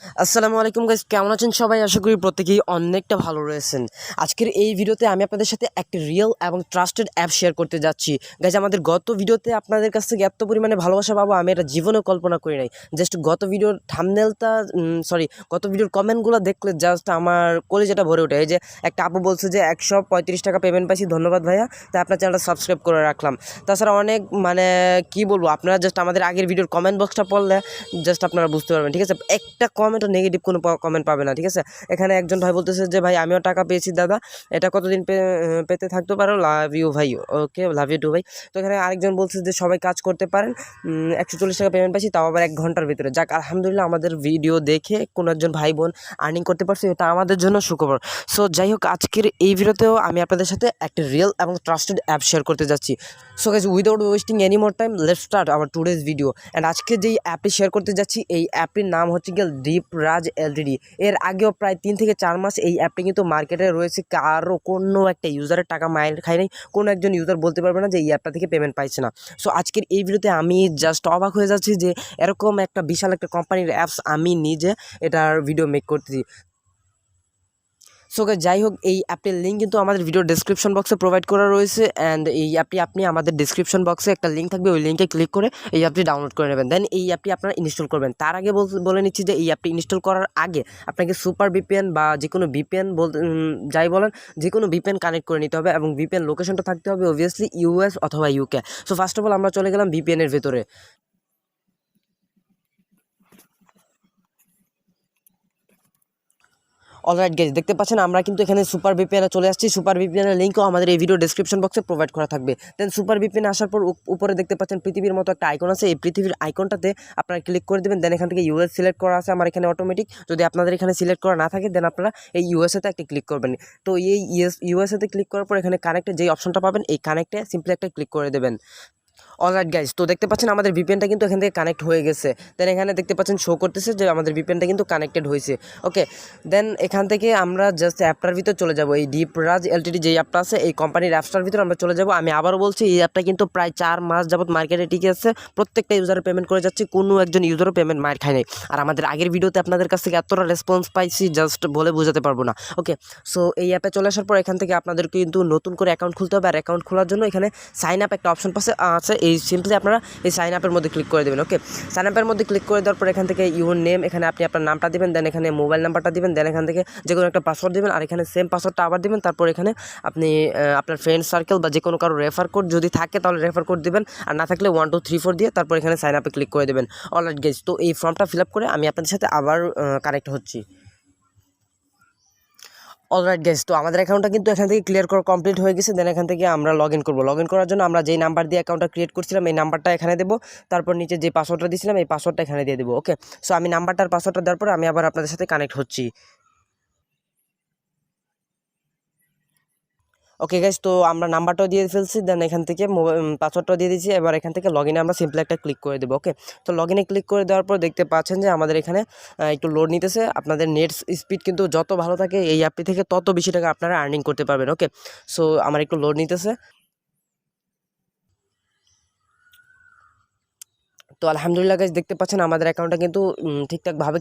আসসালামু আলাইকুম গাইস, কেমন আছেন সবাই? আশা করি প্রত্যেকেই অনেকটা ভালো রয়েছেন। আজকের এই ভিডিওতে আমি আপনাদের সাথে একটা রিয়েল এবং ট্রাস্টেড অ্যাপ শেয়ার করতে যাচ্ছি। গাইস, আমাদের গত ভিডিওতে আপনাদের কাছ থেকে এত পরিমাণে ভালোবাসা পাবো আমি এটা জীবনেও কল্পনা করি নাই। জাস্ট গত ভিডিওর থাম্বনেলটা গত ভিডিওর কমেন্টগুলো দেখলে জাস্ট আমার কলিজাটা ভরে ওঠে। এই যে একটা আপু বলছে যে 135 টাকা পেমেন্ট পাইছি, ধন্যবাদ ভাইয়া, তাই আপনার চ্যানেলটা সাবস্ক্রাইব করে রাখলাম। তাছাড়া অনেক কি বলবো, আপনারা জাস্ট আমাদের আগের ভিডিওর কমেন্ট বক্সটা পড়লে জাস্ট আপনারা বুঝতে পারবেন, ঠিক আছে? একটা কমেন্টও নেগেটিভ কোনো কমেন্ট পাবে না, ঠিক আছে? এখানে একজন ভাই বলতেছে যে ভাই আমিও টাকা পেয়েছি দাদা, এটা কতদিন পেতে থাকতে পারো, লাভ ইউ ভাই। ওকে, লাভ ইউ টু ভাই। তো এখানে আরেকজন বলছে যে সবাই কাজ করতে পারেন, 140 টাকা পেমেন্ট পাইছি, তাও আবার 1 ঘন্টার ভিতরে। যাক, আলহামদুলিল্লাহ, আমাদের ভিডিও দেখে কোনো একজন ভাই বোন আর্নিং করতে পারছে, এটা আমাদের জন্য সুখবর। সো যাই হোক, আজকের এই ভিডিওতেও আমি আপনাদের সাথে একটা রিয়েল এবং ট্রাস্টেড অ্যাপ শেয়ার করতে যাচ্ছি। So guys, without wasting any more time, let's start our today's video. And আজকে যেই অ্যাপটি শেয়ার করতে যাচ্ছি, এই অ্যাপটির নাম হচ্ছে গিয়ে দীপরাজ এলটিডি। এর আগেও প্রায় 3 থেকে 4 মাস এই অ্যাপটি কিন্তু মার্কেটে রয়েছে, কারো কোনো একটা ইউজারের টাকা মাইর খায় নাই, কোনো একজন ইউজার বলতে পারবে না যে এই অ্যাপটা থেকে পেমেন্ট পাইছে না। সো আজকের এই ভিডিওতে আমি জাস্ট অবাক হয়ে যাচ্ছি যে এরকম একটা বিশাল একটা কোম্পানির অ্যাপস আমি নিজে এটার ভিডিও মেক করতেছি। সো গাইস, যাই হোক, এই অ্যাপটির লিঙ্ক কিন্তু আমাদের ভিডিও ডেসক্রিপশন বক্সে প্রোভাইড করা রয়েছে। অ্যান্ড এই অ্যাপটি আপনি আমাদের ডেসক্রিপশন বক্সে একটা লিঙ্ক থাকবে, ওই লিঙ্কে ক্লিক করে এই অ্যাপটি ডাউনলোড করে নেবেন। দেন এই অ্যাপটি আপনারা ইনস্টল করবেন। তার আগে বলে নিচ্ছি যে এই অ্যাপটি ইনস্টল করার আগে আপনাকে সুপার ভিপিএন বা যে কোনো ভিপিএন যাই বলেন, যে কোনো ভিপিএন কানেক্ট করে নিতে হবে, এবং ভিপিএন লোকেশনটা থাকতে হবে অবভিয়াসলি ইউএস অথবা UK. So first of all আমরা চলে গেলাম ভিপিএনের ভেতরে। অলরাইট গাইস, দেখতে পাচ্ছেন আমরা কিন্তু এখানে সুপার ভিপিএনে চলে আসছি। সুপার ভিপিএনের লিঙ্কও আমাদের এই ভিডিও ডেসক্রিপশন বক্সে প্রোভাইড করা থাকবে। দেন সুপার ভিপিএনে আসার পর উপরে দেখতে পাচ্ছেন পৃথিবীর মতো একটা আইকন আছে। এই পৃথিবীর আইকনটাতে আপনারা ক্লিক করে দেবেন। দেন এখান থেকে ইউএস সিলেক্ট করা আছে আমার এখানে অটোমেটিক। যদি আপনাদের এখানে সিলেক্ট করা না থাকে, দেন আপনারা এই ইউএসএতে একটা ক্লিক করবেন। তো এই ইউএসএতে ক্লিক করার পর এখানে কানেক্টে যেই অপশনটা পাবেন, এই কানেক্টে সিম্পলি একটা ক্লিক করে দেবেন। অলরাইট গাইস, তো দেখতে পাচ্ছেন আমাদের ভিপিএনটা কিন্তু এখান থেকে কানেক্ট হয়ে গেছে। দেন এখানে দেখতে পাচ্ছেন শো করতেছে যে আমাদের ভিপিএনটা কিন্তু কানেক্টেড হয়েছে। ওকে, দেন এখান থেকে আমরা জাস্ট অ্যাপটার ভিতর চলে যাব। এই দীপরাজ এলটিডি যেই অ্যাপটা আছে, এই কোম্পানির অ্যাপসটার ভিতর আমরা চলে যাব। আমি আবারও বলছি, এই অ্যাপটা কিন্তু প্রায় 4 মাস যাবত মার্কেটে টিকে আছে, প্রত্যেকটা ইউজারে পেমেন্ট করে যাচ্ছে, কোনো একজন ইউজারও পেমেন্ট মার খায় নাই। আর আমাদের আগের ভিডিওতে আপনাদের কাছ থেকে এতটা রেসপন্স পাইছি জাস্ট বলে বোঝাতে পারবো না। ওকে, সো এই অ্যাপে চলে আসার পর এখান থেকে আপনাদের কিন্তু নতুন করে অ্যাকাউন্ট খুলতে হবে। আর অ্যাকাউন্ট খোলার জন্য এখানে সাইন আপ একটা অপশন আছে। এই সিম্পলি আপনারা এই সাইন আপের মধ্যে ক্লিক করে দেবেন। ওকে, সাইন আপের মধ্যে ক্লিক করে দেওয়ার পর এখান থেকে ইউর নেম, এখানে আপনি আপনার নামটা দিবেন, দেন এখানে মোবাইল নাম্বারটা দিবেন, দেন এখান থেকে যে কোনো একটা পাসওয়ার্ড দিবেন, আর এখানে সেম পাসওয়ার্ডটা আবার দিবেন। তারপর এখানে আপনি আপনার ফ্রেন্ড সার্কেল বা যে কোনো কারো রেফার কোড যদি থাকে তাহলে রেফার কোড দিবেন, আর না থাকলে 1 2 3 4 দিয়ে তারপর এখানে সাইন আপে ক্লিক করে দেবেন। অলরাইট গাইস, তো এই ফর্মটা ফিল আপ করে আমি আপনাদের সাথে আবার কানেক্ট হচ্ছি। অলরাইট গাইস, তো আমাদের অ্যাকাউন্টটা কিন্তু এখান থেকে ক্লিয়ার করা কমপ্লিট হয়ে গেছে। দেন এখান থেকে আমরা লগ ইন করবো। লগ ইন করার জন্য আমরা যেই নাম্বার দিয়ে অ্যাকাউন্টটা ক্রিয়েট করছিলাম এই নাম্বারটা এখানে দেবো। তারপর নিচে যে পাসওয়ার্ডটা দিয়েছিলাম এই পাসওয়ার্ডটা এখানে দিয়ে দেবো। ওকে, সো আমি নাম্বারটার পাসওয়ার্ডটা দেওয়ার পর আমি আবার আপনাদের সাথে কানেক্ট হচ্ছি। ওকে গাইস, তো আমরা নাম্বারটাও দিয়ে ফেলছি, দেন এখান থেকে পাসওয়ার্ডটাও দিয়ে দিয়েছি। এবার এখান থেকে লগ ইনে আমরা সিম্পলি একটা ক্লিক করে দেবো। ওকে, তো লগ ইনে ক্লিক করে দেওয়ার পর দেখতে পাচ্ছেন যে আমাদের এখানে একটু লোড নিতেছে। আপনাদের নেট স্পিড কিন্তু যত ভালো থাকে এই অ্যাপটি থেকে তত বেশি টাকা আপনারা আর্নিং করতে পারবেন। ওকে, সো আমার একটু লোড নিতেছে। তো আলহামদুলিল্লাহ গাইস, দেখতে পাচ্ছেন আমাদের অ্যাকাউন্টটা কিন্তু ঠিকঠাকভাবে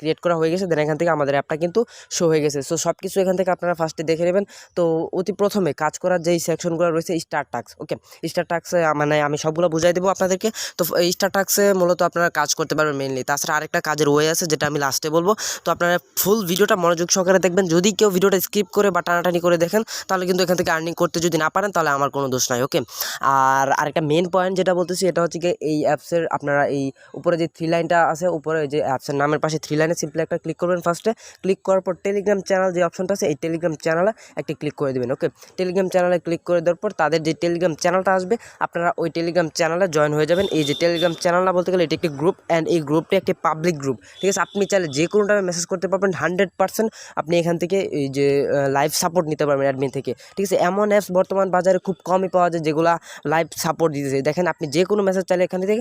ক্রিয়েট করা হয়ে গেছে। দেন এখান থেকে আমাদের অ্যাপটা কিন্তু শো হয়ে গেছে। সো সব কিছু এখান থেকে আপনারা ফার্স্টে দেখে নেবেন। তো অতি প্রথমে কাজ করার যেই সেকশনগুলো রয়েছে স্টার টাস্ক। ওকে, স্টার টাস্কে মানে আমি সবগুলো বুঝাই দেবো আপনাদেরকে। তো এই স্টার টাস্কে মূলত আপনারা কাজ করতে পারবেন মেইনলি। তাছাড়া আরেকটা কাজের ওয়ে আছে যেটা আমি লাস্টে বলবো। তো আপনারা ফুল ভিডিওটা মনোযোগ সহকারে দেখবেন। যদি কেউ ভিডিওটা স্কিপ করে বা টানাটানি করে দেখেন তাহলে কিন্তু এখান থেকে আর্নিং করতে যদি না পারেন তাহলে আমার কোনো দোষ নাই। ওকে, আর আরেকটা মেন পয়েন্ট যেটা বলতেছি এটা হচ্ছে কি, এই অ্যাপসের আপনারা এই উপরে যে 3 লাইনটা আছে, উপরে যে অ্যাপসের নামের পাশে 3 লাইনে সিম্পলি একটা ক্লিক করবেন। ফার্স্টে ক্লিক করার পর টেলিগ্রাম চ্যানেল যে অপশনটা আছে এই টেলিগ্রাম চ্যানেলে একটা ক্লিক করে দেবেন। ওকে, টেলিগ্রাম চ্যানেলে ক্লিক করে দেওয়ার পর তাদের যে টেলিগ্রাম চ্যানেলটা আসবে আপনারা ওই টেলিগ্রাম চ্যানেলে জয়েন হয়ে যাবেন। এই যে টেলিগ্রাম চ্যানেলটা বলতে গেলে এটি একটি গ্রুপ, অ্যান্ড এই গ্রুপটি একটি পাবলিক গ্রুপ, ঠিক আছে? আপনি চাইলে যে কোনো টাইমে মেসেজ করতে পারবেন। 100% আপনি এখান থেকে এই যে লাইভ সাপোর্ট নিতে পারবেন অ্যাডমিন থেকে, ঠিক আছে? এমন অ্যাপস বর্তমান বাজারে খুব কমই পাওয়া যায় যেগুলো লাইভ সাপোর্ট দিতেছে। দেখেন, আপনি যে কোনো মেসেজ চাইলে এখান থেকে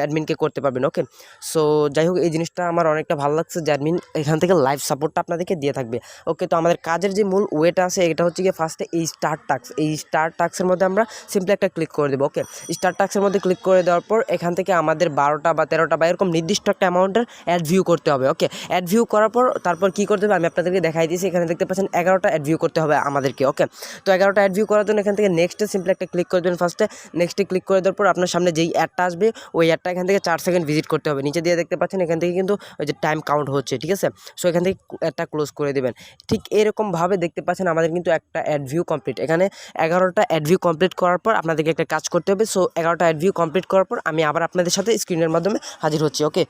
অ্যাডমিনকে করতে পারবেন। ওকে, সো যাই হোক এই জিনিসটা আমার অনেকটা ভালো লাগছে যে অ্যাডমিন এখান থেকে লাইভ সাপোর্টটা আপনাদেরকে দিয়ে থাকবে। ওকে, তো আমাদের কাজের যে মূল ওয়েটা আছে এটা হচ্ছে গিয়ে ফার্স্টে এই স্টার্ট টাস্ক, এই স্টার্ট টাস্কের মধ্যে আমরা সিম্পলি একটা ক্লিক করে দেবো। ওকে, স্টার্ট টাস্কের মধ্যে ক্লিক করে দেওয়ার পর এখান থেকে আমাদের 12টা বা 13টা বা এরকম নির্দিষ্ট একটা অ্যামাউন্টের অ্যাড ভিউ করতে হবে। ওকে, অ্যাড ভিউ করার পর তারপর কী করতে হবে আমি আপনাদেরকে দেখাই দিয়েছি। এখানে দেখতে পাচ্ছেন 11টা অ্যাড ভিউ করতে হবে আমাদেরকে। ওকে, তো 11টা অ্যাড ভিউ করার জন্য এখান থেকে নেক্সটে সিম্পলি একটা ক্লিক করে দেবেন। ফার্স্টে নেক্সটে ক্লিক করে দেওয়ার পর আপনার সামনে যেই অ্যাডটা আসবে ওই অ্যাডটা এখান থেকে 4 সেকেন্ড ভিজিট করতে হবে। নিচে দিয়ে দেখতে পাচ্ছেন এখান থেকে কিন্তু ওই যে টাইম কাউন্ট হচ্ছে, ঠিক আছে। সো এখান থেকে অ্যাডটা ক্লোজ করে দেবেন। ঠিক এরকমভাবে দেখতে পাচ্ছেন আমাদের কিন্তু একটা অ্যাড ভিউ কমপ্লিট। এখানে 11টা অ্যাড ভিউ কমপ্লিট করার পর আপনাদেরকে একটা কাজ করতে হবে। সো 11টা অ্যাড ভিউ কমপ্লিট করার পর আমি আবার আপনাদের সাথে স্ক্রিনের মাধ্যমে হাজির হচ্ছি। ওকে,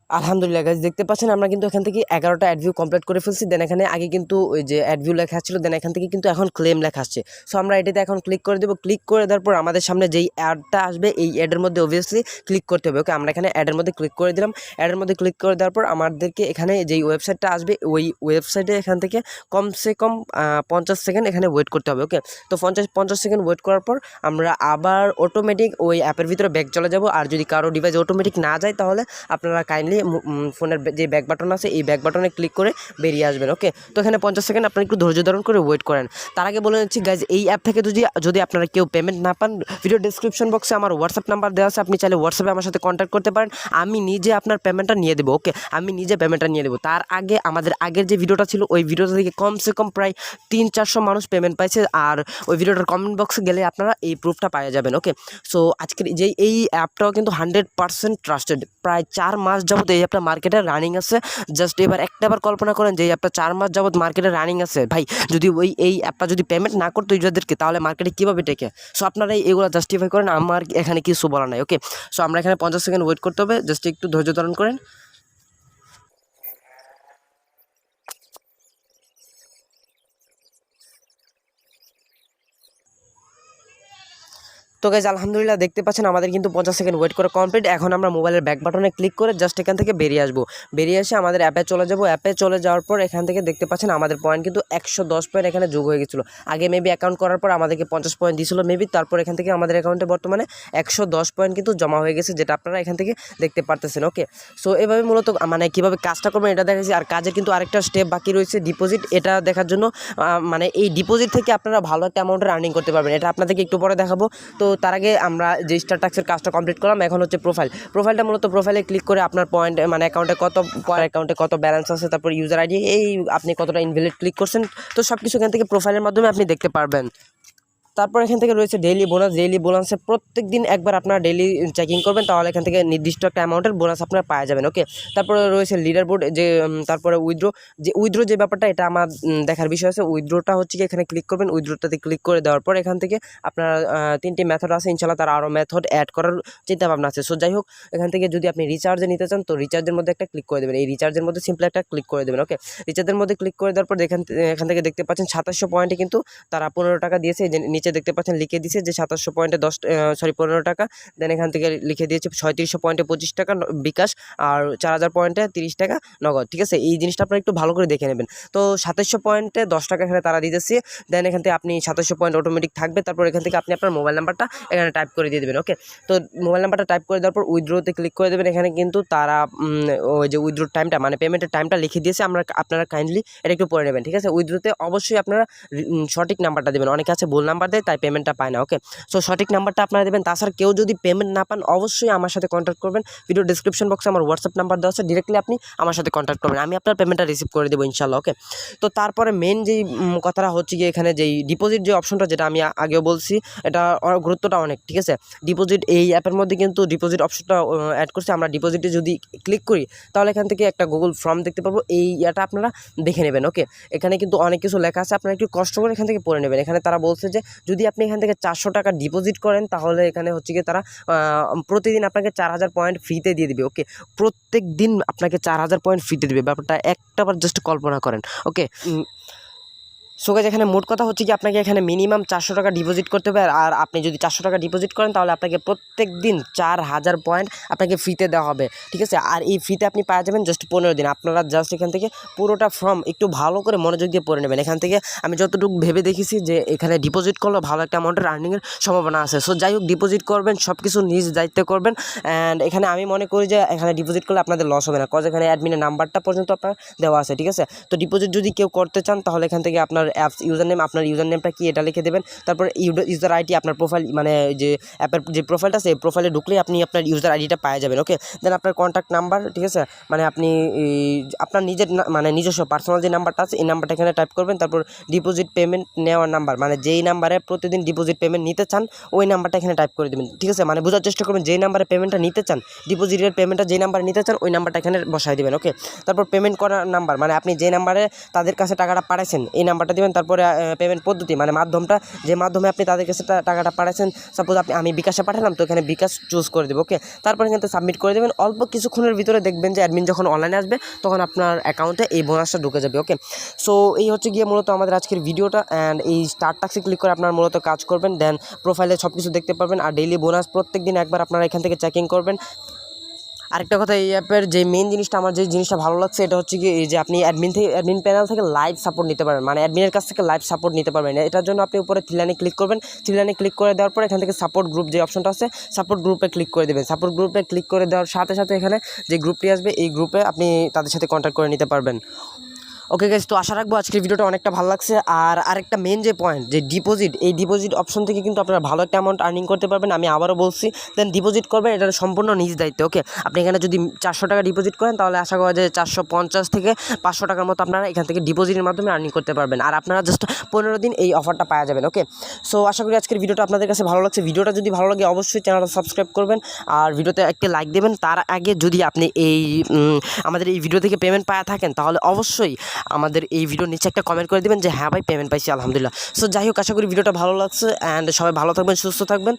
আলহামদুলিল্লাহ গাইজ, দেখতে পাচ্ছেন আমরা কিন্তু এখান থেকে 11টা অ্যাড ভিউ কমপ্লিট করে ফেলছি। দেন এখানে আগে কিন্তু ওই যে অ্যাড ভিউ লেখা ছিল, দেন এখান থেকে কিন্তু এখন ক্লেম লেখা আসছে। সো আমরা এটাতে এখন ক্লিক করে দেবো। ক্লিক করে দেওয়ার পর আমাদের সামনে যেই অ্যাডটা আসবে এই অ্যাডের মধ্যে অবভিয়াসলি ক্লিক করতে হবে। ওকে, আমরা এখানে অ্যাডের মধ্যে ক্লিক করে দিলাম। অ্যাডের মধ্যে ক্লিক করে দেওয়ার পর আমাদেরকে এখানে যেই ওয়েবসাইটটা আসবে ওই ওয়েবসাইটে এখান থেকে কমসে কম 50 সেকেন্ড এখানে ওয়েট করতে হবে। ওকে, তো 50 সেকেন্ড ওয়েট করার পর আমরা আবার অটোমেটিক ওই অ্যাপের ভিতরে ব্যাক চলে যাব। আর যদি কারো ডিভাইস অটোমেটিক না যায় তাহলে আপনারা কাইন্ডলি ফোনের যে ব্যাক বাটন আছে এই ব্যাক বাটনে ক্লিক করে বেরিয়ে আসবেন। ওকে, তো এখানে 50 সেকেন্ড আপনারা একটু ধৈর্য ধারণ করে ওয়েট করেন। তার আগে বলে নিচ্ছি গাইজ, এই অ্যাপ থেকে যদি আপনারা কেউ পেমেন্ট না পান, ভিডিও ডেসক্রিপশন বক্সে আমার হোয়াটসঅ্যাপ নাম্বার দেওয়া আছে, আপনি চাইলে হোয়াটসঅ্যাপে আমার সাথে কন্ট্যাক্ট করতে পারেন। আমি নিজে আপনার পেমেন্টটা নিয়ে দেবো। ওকে, আমি নিজে পেমেন্টটা নিয়ে দেবো। তার আগে আমাদের আগের যে ভিডিওটা ছিল ওই ভিডিওটা থেকে কমসে কম প্রায় 300-400 মানুষ পেমেন্ট পাইছে। আর ওই ভিডিওটার কমেন্ট বক্সে গেলে আপনারা এই প্রুফটা পাওয়া যাবেন। ওকে, সো আজকের যে এই অ্যাপটাও কিন্তু 100% ট্রাস্টেড। প্রায় 4 মাস যাবত এই অ্যাপটা মার্কেটে রানিং আছে। জাস্ট এবার একটাবার কল্পনা করেন যে এই অ্যাপটা 4 মাস যাবত মার্কেটে রানিং আছে ভাই, যদি এই অ্যাপটা যদি পেমেন্ট না করতো ইউজারদেরকে তাহলে মার্কেটে কীভাবে টেকে। সো আপনারা এগুলো জাস্টিফাই করেন, আমার এখানে কিছু বলা নাই। ওকে, সো আমরা এখানে 50 সেকেন্ড ওয়েট করতে হবে, জাস্ট একটু ধৈর্য ধারণ করেন। তো গাইজ আলহামদুলিল্লাহ দেখতে পাচ্ছেন আমাদের কিন্তু 50 সেকেন্ড ওয়েট করে কমপ্লিট। এখন আমরা মোবাইলের ব্যাক বাটনে ক্লিক করে জাস্ট এখান থেকে বেরিয়ে আসবো। বেরিয়ে এসে আমাদের অ্যাপে চলে যাব। অ্যাপে চলে যাওয়ার পর এখান থেকে দেখতে পাচ্ছেন আমাদের পয়েন্ট কিন্তু 110 পয়েন্ট এখানে যোগ হয়ে গেছিলো। আগে মেবি অ্যাকাউন্ট করার পর আমাদেরকে 50 পয়েন্ট দিয়েছিল মেবি, তারপর এখান থেকে আমাদের অ্যাকাউন্টে বর্তমানে 110 পয়েন্ট কিন্তু জমা হয়ে গেছে, যেটা আপনারা এখান থেকে দেখতে পারতেছেন। ওকে, সো এভাবে মূলত মানে কীভাবে কাজটা করবেন এটা দেখেছি। আর কাজের কিন্তু আরেকটা স্টেপ বাকি রয়েছে, ডিপোজিট। এটা দেখার জন্য মানে এই ডিপোজিট থেকে আপনারা ভালো একটা অ্যামাউন্টের আর্নিং করতে পারবেন। এটা আপনাদেরকে একটু পরে দেখাবো। তো তার আগে আমরা যে স্টার টাক্সের কাজটা কমপ্লিট করলাম, এখন হচ্ছে প্রোফাইলটা মূলত প্রোফাইলে ক্লিক করে আপনার পয়েন্ট মানে অ্যাকাউন্টে কত ব্যালেন্স আছে, তারপর ইউজার আইডি, এই আপনি কতটা ইনভ্যালিড ক্লিক করছেন, তো সব কিছু এখান থেকে প্রোফাইলের মাধ্যমে আপনি দেখতে পারবেন। তারপর এখান থেকে রয়েছে ডেইলি বোনাসে প্রত্যেক দিন একবার আপনারা ডেইলি চেকিং করবেন, তাহলে এখান থেকে নির্দিষ্ট একটা অ্যামাউন্টের বোনাস আপনারা পাওয়া যাবেন। ওকে, তারপরে রয়েছে লিডার বোর্ড, যে তারপরে উইথড্র যে ব্যাপারটা এটা আমার দেখার বিষয় আছে। উইথড্রটা হচ্ছে কি এখানে ক্লিক করবেন, উইথড্রটাতে ক্লিক করে দেওয়ার পর এখান থেকে আপনারা 3টি মেথড আছে, ইনশাল্লাহ তার আরও মেথড অ্যাড করার চিন্তা ভাবনা আছে। সো যাই হোক, এখান থেকে যদি আপনি রিচার্জে নিতে চান তো রিচার্জের মধ্যে একটা ক্লিক করে দেবেন, এই রিচার্জের মধ্যে সিম্পলি একটা ক্লিক করে দেবেন। ওকে, রিচার্জের মধ্যে ক্লিক করে দেওয়ার পর এখান থেকে দেখতে পাচ্ছেন 2700 পয়েন্টে কিন্তু তারা 15 টাকা দিয়েছে। নিচে দেখতে পাচ্ছেন লিখে দিয়েছে যে 2700 পয়েন্টে 15 টাকা। দেন এখান থেকে লিখে দিয়েছে 3600 পয়েন্টে 25 টাকা বিকাশ, আর 4000 পয়েন্টে 30 টাকা নগদ। ঠিক আছে, এই জিনিসটা আপনারা একটু ভালো করে দেখে নেবেন। তো 2700 পয়েন্টে 10 টাকা এখানে তারা দিতেছে। দেন এখান থেকে আপনি 2700 পয়েন্ট অটোমেটিক থাকবে। তারপর এখান থেকে আপনি আপনার মোবাইল নাম্বারটা এখানে টাইপ করে দিয়ে দেবেন। ওকে, তো মোবাইল নাম্বারটা টাইপ করে দেওয়ার পর উইথড্রোতে ক্লিক করে দেবেন। এখানে কিন্তু তারা ওই যে উইথড্রোর টাইমটা মানে পেমেন্টের টাইমটা লিখে দিয়েছে, আপনারা কাইন্ডলি এটা একটু পড়ে নেবেন। ঠিক আছে, উইথড্রোতে অবশ্যই আপনারা সঠিক নাম্বারটা দেবেন, অনেকে আছে ভুল নাম্বার দেয় তাই পেমেন্টটা পায় না। ওকে, সো সঠিক নাম্বারটা আপনারা দেবেন। তাছাড়া কেউ যদি পেমেন্ট না পান অবশ্যই আমার সাথে কন্ট্যাক্ট করবেন। ভিডিও ডিসক্রিপশন বক্সে আমার হোয়াটসঅ্যাপ নাম্বার দেওয়া আছে, ডিরেক্টলি আপনি আমার সাথে কন্ট্যাক্ট করবেন, আমি আপনার পেমেন্টটা রিসিভ করে দেবো ইনশাল্লাহ। ওকে, তো তারপরে মেন যেই কথাটা হচ্ছে গিয়ে এখানে যেই ডিপোজিট যে অপশনটা, যেটা আমি আগেও বলছি, এটা গুরুত্বটা অনেক। ঠিক আছে, ডিপোজিট এই অ্যাপের মধ্যে কিন্তু ডিপোজিট অপশনটা অ্যাড করছে। আমরা ডিপোজিটে যদি ক্লিক করি তাহলে এখান থেকে একটা গুগল ফর্ম দেখতে পারবো, এই এটা আপনারা দেখে নেবেন। ওকে, এখানে কিন্তু অনেক কিছু লেখা আছে, আপনারা একটু কষ্ট করে এখান থেকে পড়ে নেবেন। এখানে তারা বলছে যে যদি আপনি এখান থেকে 400 টাকা ডিপোজিট করেন তাহলে এখানে হচ্ছে গিয়ে তারা প্রতিদিন আপনাকে 4000 পয়েন্ট ফ্রিতে দিয়ে দিবে। ওকে, প্রত্যেক দিন আপনাকে 4000 পয়েন্ট ফ্রিতে দিবে, ব্যাপারটা একটাবার জাস্ট কল্পনা করেন। ওকে, সো গাইস এখানে মোট কথা হচ্ছে কি আপনাকে এখানে মিনিমাম 400 টাকা ডিপোজিট করতে হবে, আর আপনি যদি 400 টাকা ডিপোজিট করেন তাহলে আপনাকে প্রত্যেক দিন 4000 পয়েন্ট আপনাকে ফ্রিতে দেওয়া হবে, ঠিক আছে। আর এই ফ্রিতে আপনি পাওয়া যাবেন জাস্ট 15 দিন। আপনারা জাস্ট এখান থেকে পুরোটা ফর্ম একটু ভালো করে মনোযোগ দিয়ে পড়ে নেবেন। এখান থেকে আমি যতটুকু ভেবে দেখেছি যে এখানে ডিপোজিট করলে ভালো একটা অ্যামাউন্টের আর্নিংয়ের সম্ভাবনা আছে। সো যাই হোক, ডিপোজিট করবেন, সব কিছু নিজ দায়িত্বে করবেন। অ্যান্ড এখানে আমি মনে করি যে এখানে ডিপোজিট করলে আপনাদের লস হবে না, কজ এখানে অ্যাডমিনের নাম্বারটা পর্যন্ত আপনার দেওয়া আছে, ঠিক আছে। তো ডিপোজিট যদি কেউ করতে চান তাহলে এখান থেকে আপনার অ্যাপস ইউজার নেম, আপনার ইউজার নেমটা কি এটা লিখে দেবেন। তারপর ইউজার আইডি, আপনার প্রোফাইল মানে যে অ্যাপের যে প্রোফাইলটা আছে এই প্রোফাইলে ঢুকলেই আপনি আপনার ইউজার আইডিটা পাওয়া যাবেন, ওকে। দেন আপনার কন্ট্যাক্ট নাম্বার, ঠিক আছে, মানে আপনি আপনার নিজের মানে নিজস্ব পার্সোনাল যে নাম্বারটা আছে এই নাম্বারটা এখানে টাইপ করবেন। তারপর ডিপোজিট পেমেন্ট নেওয়ার নাম্বার, মানে যেই নাম্বারে প্রতিদিন ডিপোজিট পেমেন্ট নিতে চান ওই নাম্বারটা এখানে টাইপ করে দেবেন, ঠিক আছে। মানে বোঝার চেষ্টা করবেন যেই নাম্বারে পেমেন্টটা নিতে চান, ডিপোজিটের পেমেন্টটা যেই নাম্বারে নিতে চান ওই নাম্বারটা এখানে বসাই দেবেন, ওকে। তারপর পেমেন্ট করার নাম্বার, মানে আপনি যে নাম্বারে তাদের কাছে টাকাটা পাঠাইছেন এই নাম্বারটা দেবেন। তারপরে পেমেন্ট পদ্ধতি, মানে মাধ্যমটা, যে মাধ্যমে আপনি তাদের কাছে টাকাটা পাঠাইছেন, সাপোজ আমি বিকাশে পাঠালাম তো এখানে বিকাশ চুজ করে দেবো, ওকে। তারপরে এখানে সাবমিট করে দেবেন। অল্প কিছুক্ষণের ভিতরে দেখবেন যে অ্যাডমিন যখন অনলাইনে আসবে তখন আপনার অ্যাকাউন্টে এই বোনাসটা ঢুকে যাবে, ওকে। সো এই হচ্ছে গিয়ে মূলত আমাদের আজকের ভিডিওটা। অ্যান্ড এই স্টার্ট টাক্সে ক্লিক করে আপনার মূলত কাজ করবেন, দেন প্রোফাইলে সব কিছু দেখতে পারবেন। আর ডেইলি বোনাস প্রত্যেক দিন একবার আপনারা এখান থেকে চেকিং করবেন। আরেকটা কথা, এই অ্যাপের যে মেইন জিনিসটা, আমার যে জিনিসটা ভালো লাগছে এটা হচ্ছে কি এই যে আপনি অ্যাডমিন প্যানেল থেকে লাইভ সাপোর্ট নিতে পারবেন, মানে অ্যাডমিনের কাছ থেকে লাইভ সাপোর্ট নিতে পারবেন। এটার জন্য আপনি উপরে থ্রি লাইনে ক্লিক করবেন। থ্রি লাইনে ক্লিক করে দেওয়ার পর এখান থেকে সাপোর্ট গ্রুপ যে অপশনটা আছে সাপোর্ট গ্রুপে ক্লিক করে দেবেন। সাপোর্ট গ্রুপে ক্লিক করে দেওয়ার সাথে সাথে এখানে যে গ্রুপটি আসবে এই গ্রুপে আপনি তাদের সাথে কন্ট্যাক্ট করে নিতে পারবেন, ওকে গাইস। তো আশা রাখবো আজকের ভিডিওটা অনেকটা ভালো লাগছে। আর আরেকটা মেন যে পয়েন্ট, যে ডিপোজিট, এই ডিপোজিট অপশন থেকে কিন্তু আপনারা ভালো একটা অ্যামাউন্ট আর্নিং করতে পারবেন। আমি আবারও বলছি, দেন ডিপোজিট করবেন, এটা সম্পূর্ণ নিজ দায়িত্ব, ওকে। আপনি এখানে যদি 400 টাকা ডিপোজিট করেন তাহলে আশা করা যায় 450 থেকে 500 টাকার মতো আপনারা এখান থেকে ডিপোজিটের মাধ্যমে আর্নিং করতে পারবেন। আর আপনারা জাস্ট 15 দিন এই অফারটা পাওয়া যাবেন, ওকে। সো আশা করি আজকের ভিডিওটা আপনাদের কাছে ভালো লাগছে। ভিডিওটা যদি ভালো লাগে অবশ্যই চ্যানেলটা সাবস্ক্রাইব করবেন আর ভিডিওতে একটা লাইক দেবেন। তার আগে যদি আপনি আমাদের এই ভিডিও থেকে পেমেন্ট পাওয়া থাকেন তাহলে অবশ্যই আমাদের এই ভিডিওর নিচে একটা কমেন্ট করে দেবেন যে হ্যাঁ ভাই পেমেন্ট পাইছি আলহামদুলিল্লাহ। সো যাই হোক, আশা করি ভিডিওটা ভালো লাগছে। অ্যান্ড সবাই ভালো থাকবেন, সুস্থ থাকবেন।